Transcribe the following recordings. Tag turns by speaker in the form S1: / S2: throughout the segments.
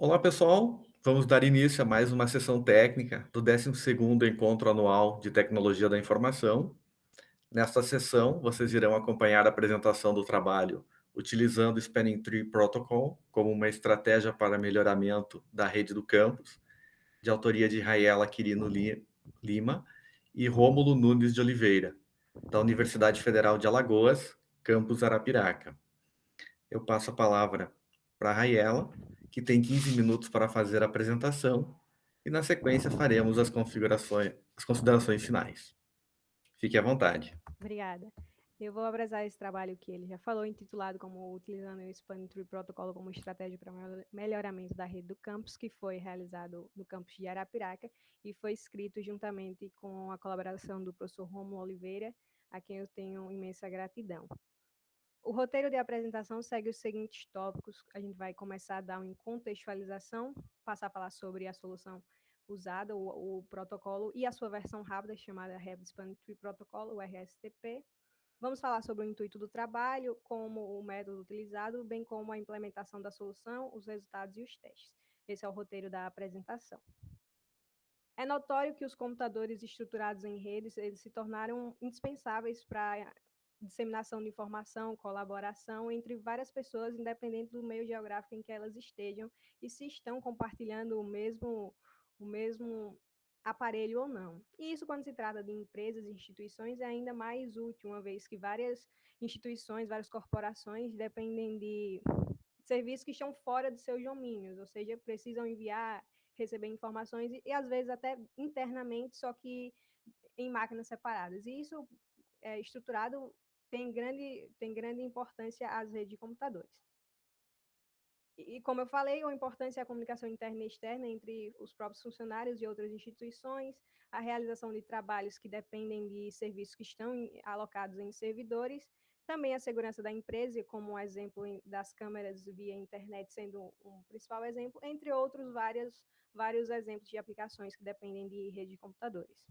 S1: Olá, pessoal. Vamos dar início a mais uma sessão técnica do 12º Encontro Anual de Tecnologia da Informação. Nesta sessão, vocês irão acompanhar a apresentação do trabalho utilizando o Spanning Tree Protocol como uma estratégia para melhoramento da rede do campus, de autoria de Raela Quirino Lima e Rômulo Nunes de Oliveira, da Universidade Federal de Alagoas, campus Arapiraca. Eu passo a palavra para a Raiela, que tem 15 minutos para fazer a apresentação, e na sequência faremos as considerações finais. Fique à vontade.
S2: Obrigada. Eu vou abraçar esse trabalho que ele já falou, intitulado como Utilizando o Spanning Tree Protocolo como estratégia para melhoramento da rede do campus, que foi realizado no campus de Arapiraca e foi escrito juntamente com a colaboração do professor Romulo Oliveira, a quem eu tenho imensa gratidão. O roteiro de apresentação segue os seguintes tópicos. A gente vai começar a dar uma contextualização, passar a falar sobre a solução usada, o protocolo e a sua versão rápida, chamada Rapid Spanning Tree Protocol, o RSTP. Vamos falar sobre o intuito do trabalho, como o método utilizado, bem como a implementação da solução, os resultados e os testes. Esse é o roteiro da apresentação. É notório que os computadores estruturados em redes eles se tornaram indispensáveis para a disseminação de informação, colaboração entre várias pessoas, independente do meio geográfico em que elas estejam e se estão compartilhando o mesmo aparelho ou não. E isso, quando se trata de empresas e instituições, é ainda mais útil, uma vez que várias instituições, várias corporações dependem de serviços que estão fora de seus domínios, ou seja, precisam enviar, receber informações e às vezes até internamente, só que em máquinas separadas. E isso é estruturado tem grande importância às redes de computadores. E como eu falei, a importância é a comunicação interna e externa entre os próprios funcionários e outras instituições, a realização de trabalhos que dependem de serviços que estão alocados em servidores, também a segurança da empresa, como um exemplo das câmeras via internet sendo um principal exemplo, entre outros vários exemplos de aplicações que dependem de rede de computadores.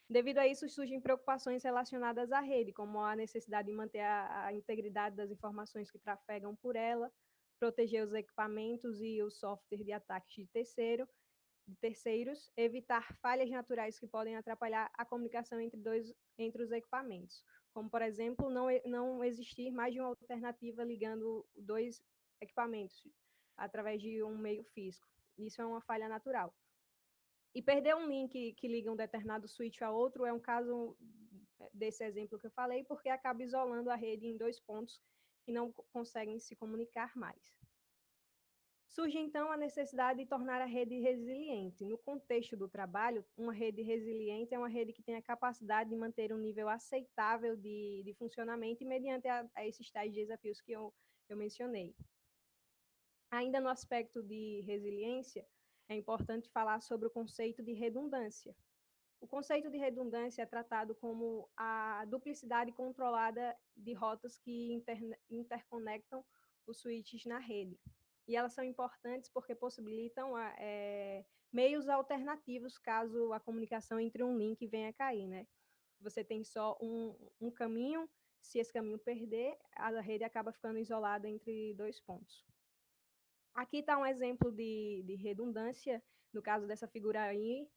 S2: Devido a isso, surgem preocupações relacionadas à rede, como a necessidade de manter a integridade das informações que trafegam por ela, proteger os equipamentos e o software de ataques de terceiros, evitar falhas naturais que podem atrapalhar a comunicação entre os equipamentos, como, por exemplo, não existir mais de uma alternativa ligando dois equipamentos através de um meio físico. Isso é uma falha natural. E perder um link que liga um determinado switch a outro é um caso desse exemplo que eu falei, porque acaba isolando a rede em dois pontos que não conseguem se comunicar mais. Surge então a necessidade de tornar a rede resiliente. No contexto do trabalho, uma rede resiliente é uma rede que tem a capacidade de manter um nível aceitável de funcionamento e mediante a esses tais desafios que eu mencionei. Ainda no aspecto de resiliência, é importante falar sobre o conceito de redundância. O conceito de redundância é tratado como a duplicidade controlada de rotas que interconectam os switches na rede. E elas são importantes porque possibilitam meios alternativos caso a comunicação entre um link venha a cair, né? Você tem só um caminho, se esse caminho perder, a rede acaba ficando isolada entre dois pontos. Aqui está um exemplo de redundância, no caso dessa figura aí,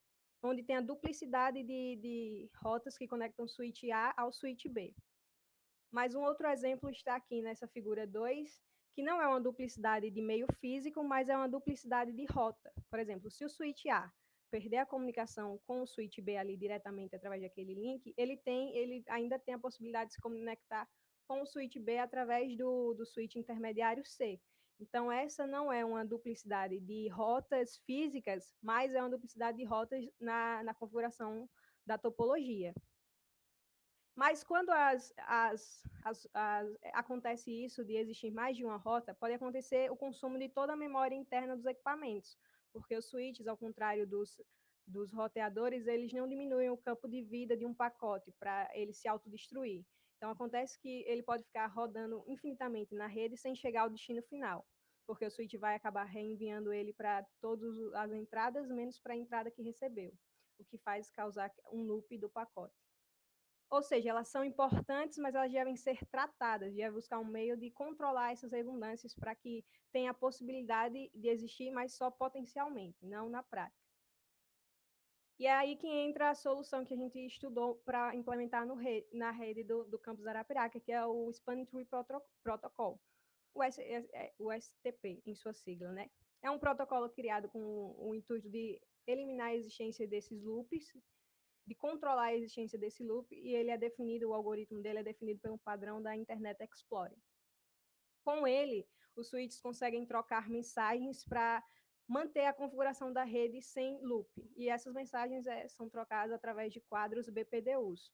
S2: onde tem a duplicidade de rotas que conectam o switch A ao switch B. Mas um outro exemplo está aqui nessa figura 2, que não é uma duplicidade de meio físico, mas é uma duplicidade de rota. Por exemplo, se o switch A perder a comunicação com o switch B ali diretamente através daquele link, ele ainda tem a possibilidade de se conectar com o switch B através do switch intermediário C. Então, essa não é uma duplicidade de rotas físicas, mas é uma duplicidade de rotas na configuração da topologia. Mas quando acontece isso de existir mais de uma rota, pode acontecer o consumo de toda a memória interna dos equipamentos, porque os switches, ao contrário dos roteadores, eles não diminuem o campo de vida de um pacote para ele se autodestruir. Então, acontece que ele pode ficar rodando infinitamente na rede sem chegar ao destino final, porque o switch vai acabar reenviando ele para todas as entradas, menos para a entrada que recebeu, o que faz causar um loop do pacote. Ou seja, elas são importantes, mas elas devem ser tratadas, devem buscar um meio de controlar essas redundâncias para que tenha a possibilidade de existir, mas só potencialmente, não na prática. E é aí que entra a solução que a gente estudou para implementar na rede do campus Arapiraca, que é o Spanning Tree Protocol, o STP, em sua sigla, né? É um protocolo criado com o intuito de eliminar a existência desses loops, de controlar a existência desse loop, e ele é definido, o algoritmo dele é definido pelo padrão da Internet Explorer. Com ele, os switches conseguem trocar mensagens para manter a configuração da rede sem loop. E essas mensagens são trocadas através de quadros BPDUs.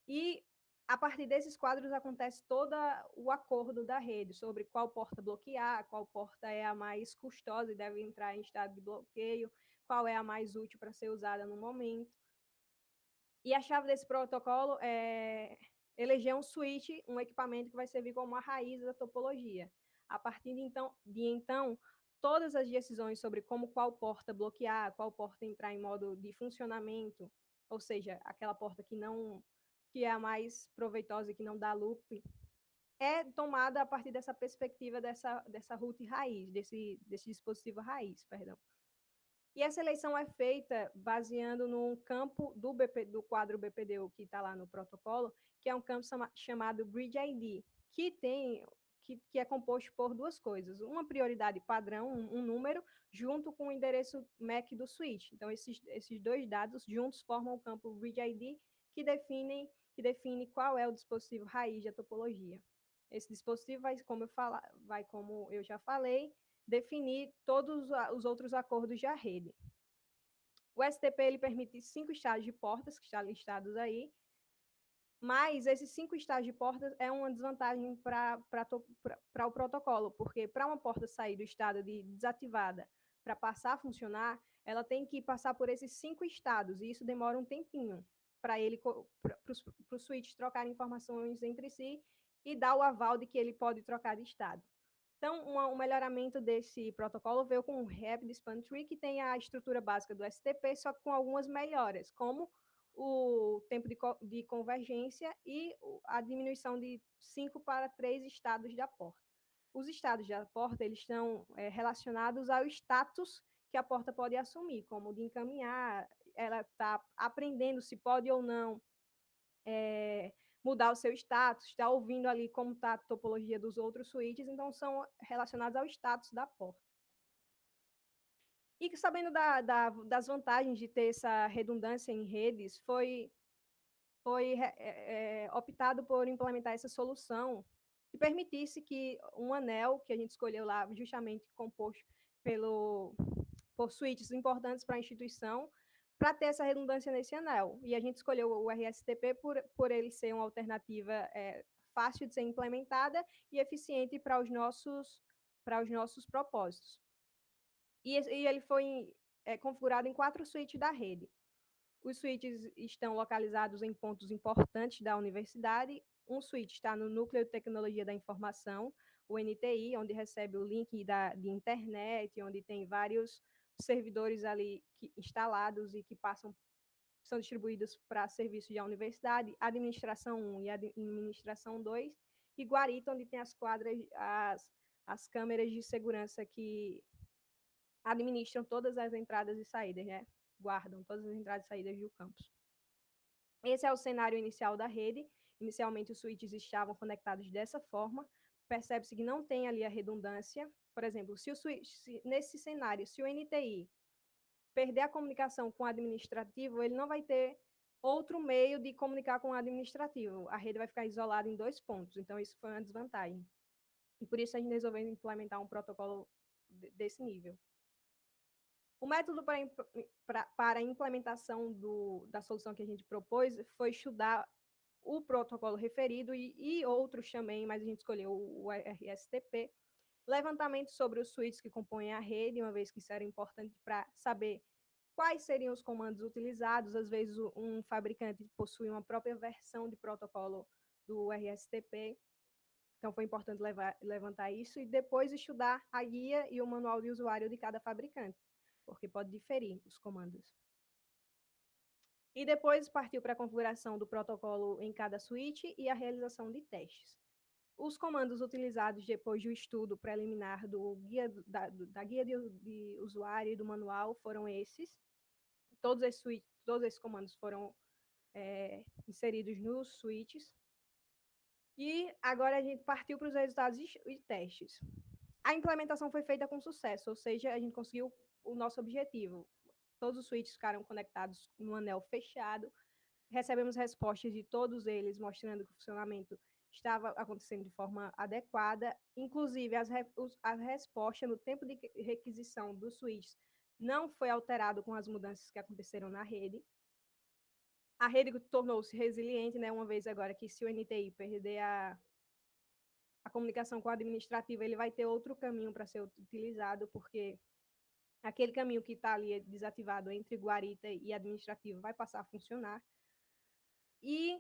S2: E a partir desses quadros acontece todo o acordo da rede sobre qual porta bloquear, qual porta é a mais custosa e deve entrar em estado de bloqueio, qual é a mais útil para ser usada no momento. E a chave desse protocolo é eleger um switch, um equipamento que vai servir como a raiz da topologia. A partir de então, todas as decisões sobre qual porta bloquear, qual porta entrar em modo de funcionamento, ou seja, aquela porta que é a mais proveitosa e que não dá loop, é tomada a partir dessa perspectiva dessa root raiz, desse dispositivo raiz, perdão. E essa eleição é feita baseando num campo do quadro BPDU que está lá no protocolo, que é um campo chamado Bridge ID, que é composto por duas coisas. Uma prioridade padrão, um número, junto com o endereço MAC do switch. Então, esses dois dados juntos formam o campo Bridge ID, que define qual é o dispositivo raiz da topologia. Esse dispositivo como eu já falei, definir todos os outros acordos da rede. O STP ele permite 5 estágios de portas, que estão listados aí, mas esses 5 estágios de portas é uma desvantagem para o protocolo, porque para uma porta sair do estado de desativada para passar a funcionar, ela tem que passar por esses 5 estados, e isso demora um tempinho para os switches trocarem informações entre si e dar o aval de que ele pode trocar de estado. Então, um melhoramento desse protocolo veio com o Rapid Span Tree, que tem a estrutura básica do STP, só que com algumas melhoras, como o tempo de convergência e a diminuição de 5 para 3 estados da porta. Os estados da porta eles estão relacionados ao status que a porta pode assumir, como de encaminhar, ela está aprendendo se pode ou não mudar o seu status, está ouvindo ali como está a topologia dos outros switches, então são relacionados ao status da porta. E sabendo das vantagens de ter essa redundância em redes, foi optado por implementar essa solução que permitisse que um anel, que a gente escolheu lá justamente composto por switches importantes para a instituição, para ter essa redundância nesse anel. E a gente escolheu o RSTP por ele ser uma alternativa fácil de ser implementada e eficiente para os nossos propósitos. E ele foi configurado em 4 switches da rede. Os switches estão localizados em pontos importantes da universidade. Um switch está no Núcleo de Tecnologia da Informação, o NTI, onde recebe o link de internet, onde tem vários servidores ali instalados e que são distribuídos para serviços da universidade, administração 1 e administração 2, e Guarita, onde tem as câmeras de segurança que administram todas as entradas e saídas, né? Guardam todas as entradas e saídas do campus. Esse é o cenário inicial da rede. Inicialmente, os switches estavam conectados dessa forma. Percebe-se que não tem ali a redundância. Por exemplo, nesse cenário, se o NTI perder a comunicação com o administrativo, ele não vai ter outro meio de comunicar com o administrativo. A rede vai ficar isolada em 2 pontos. Então, isso foi uma desvantagem. E por isso a gente resolveu implementar um protocolo desse nível. O método para a implementação da solução que a gente propôs foi estudar o protocolo referido e outros também, mas a gente escolheu o RSTP, levantamento sobre os switches que compõem a rede, uma vez que isso era importante para saber quais seriam os comandos utilizados. Às vezes, um fabricante possui uma própria versão de protocolo do RSTP, então foi importante levantar isso e depois estudar a guia e o manual de usuário de cada fabricante, porque pode diferir os comandos. E depois partiu para a configuração do protocolo em cada switch e a realização de testes. Os comandos utilizados depois do estudo preliminar da guia de usuário e do manual foram esses. Todos esses comandos foram inseridos nos switches. E agora a gente partiu para os resultados e testes. A implementação foi feita com sucesso, ou seja, a gente conseguiu o nosso objetivo. Todos os switches ficaram conectados no anel fechado. Recebemos respostas de todos eles, mostrando que o funcionamento estava acontecendo de forma adequada. Inclusive, a resposta no tempo de requisição dos switches não foi alterado com as mudanças que aconteceram na rede. A rede tornou-se resiliente, né, uma vez agora que se o NTI perder a comunicação com o administrativo, ele vai ter outro caminho para ser utilizado, porque aquele caminho que está ali desativado entre guarita e administrativo vai passar a funcionar. E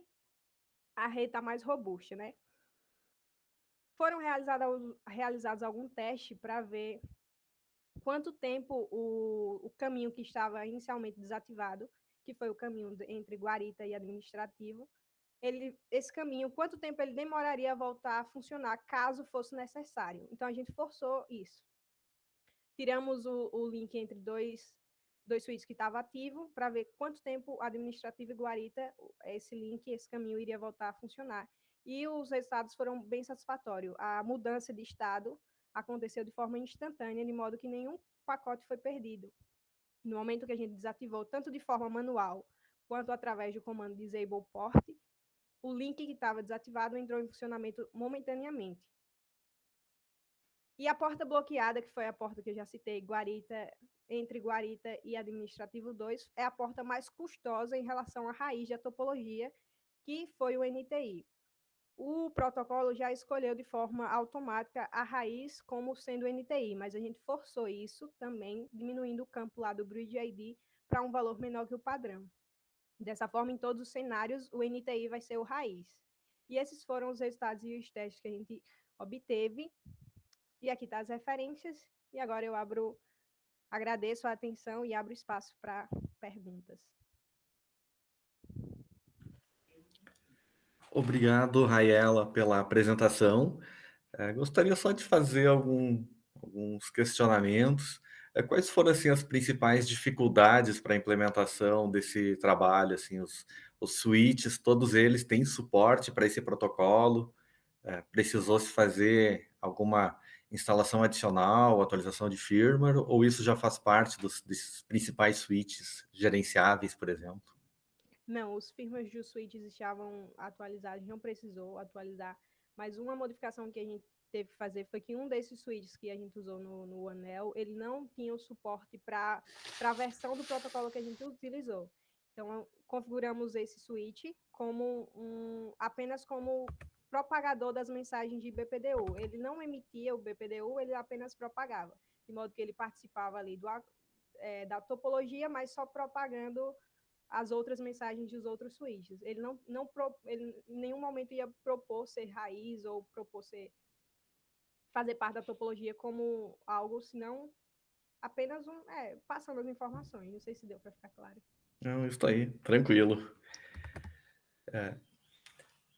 S2: a rede está mais robusta, né? Foram realizados algum teste para ver quanto tempo o caminho que estava inicialmente desativado, que foi o caminho entre guarita e administrativo, esse caminho, quanto tempo ele demoraria a voltar a funcionar, caso fosse necessário. Então, a gente forçou isso. Tiramos o link entre dois switches que estava ativo, para ver quanto tempo administrativo e guarita, esse link, esse caminho iria voltar a funcionar. E os resultados foram bem satisfatórios. A mudança de estado aconteceu de forma instantânea, de modo que nenhum pacote foi perdido. No momento que a gente desativou, tanto de forma manual, quanto através do comando disable port, o link que estava desativado entrou em funcionamento momentaneamente. E a porta bloqueada, que foi a porta que eu já citei, entre Guarita e Administrativo 2, é a porta mais custosa em relação à raiz da topologia, que foi o NTI. O protocolo já escolheu de forma automática a raiz como sendo NTI, mas a gente forçou isso também, diminuindo o campo lá do Bridge ID para um valor menor que o padrão. Dessa forma, em todos os cenários, o NTI vai ser o raiz. E esses foram os resultados e os testes que a gente obteve. E aqui estão as referências. E agora eu agradeço a atenção e abro espaço para perguntas.
S1: Obrigado, Raela, pela apresentação. Gostaria só de fazer alguns questionamentos. Quais foram assim, as principais dificuldades para a implementação desse trabalho? Assim, os switches, todos eles têm suporte para esse protocolo? Precisou se fazer alguma instalação adicional, atualização de firmware, ou isso já faz parte desses principais switches gerenciáveis, por exemplo?
S2: Não, os firmwares dos switches estavam atualizados, não precisou atualizar. Mas uma modificação que a gente teve que fazer foi que um desses switches que a gente usou no anel, ele não tinha o suporte para a versão do protocolo que a gente utilizou. Então, configuramos esse switch apenas como propagador das mensagens de BPDU. Ele não emitia o BPDU, ele apenas propagava, de modo que ele participava ali da topologia, mas só propagando as outras mensagens dos outros switches. Ele em nenhum momento ia propor ser raiz ou fazer parte da topologia como algo, senão apenas passando as informações. Não sei se deu para ficar claro.
S1: Não, isso aí, tranquilo.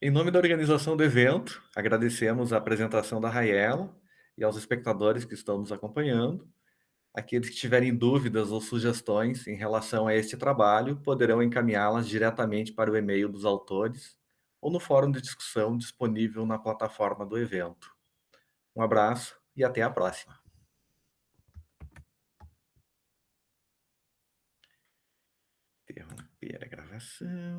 S1: Em nome da organização do evento, agradecemos a apresentação da Raela e aos espectadores que estão nos acompanhando. Aqueles que tiverem dúvidas ou sugestões em relação a este trabalho poderão encaminhá-las diretamente para o e-mail dos autores ou no fórum de discussão disponível na plataforma do evento. Um abraço e até a próxima. Interromper a gravação.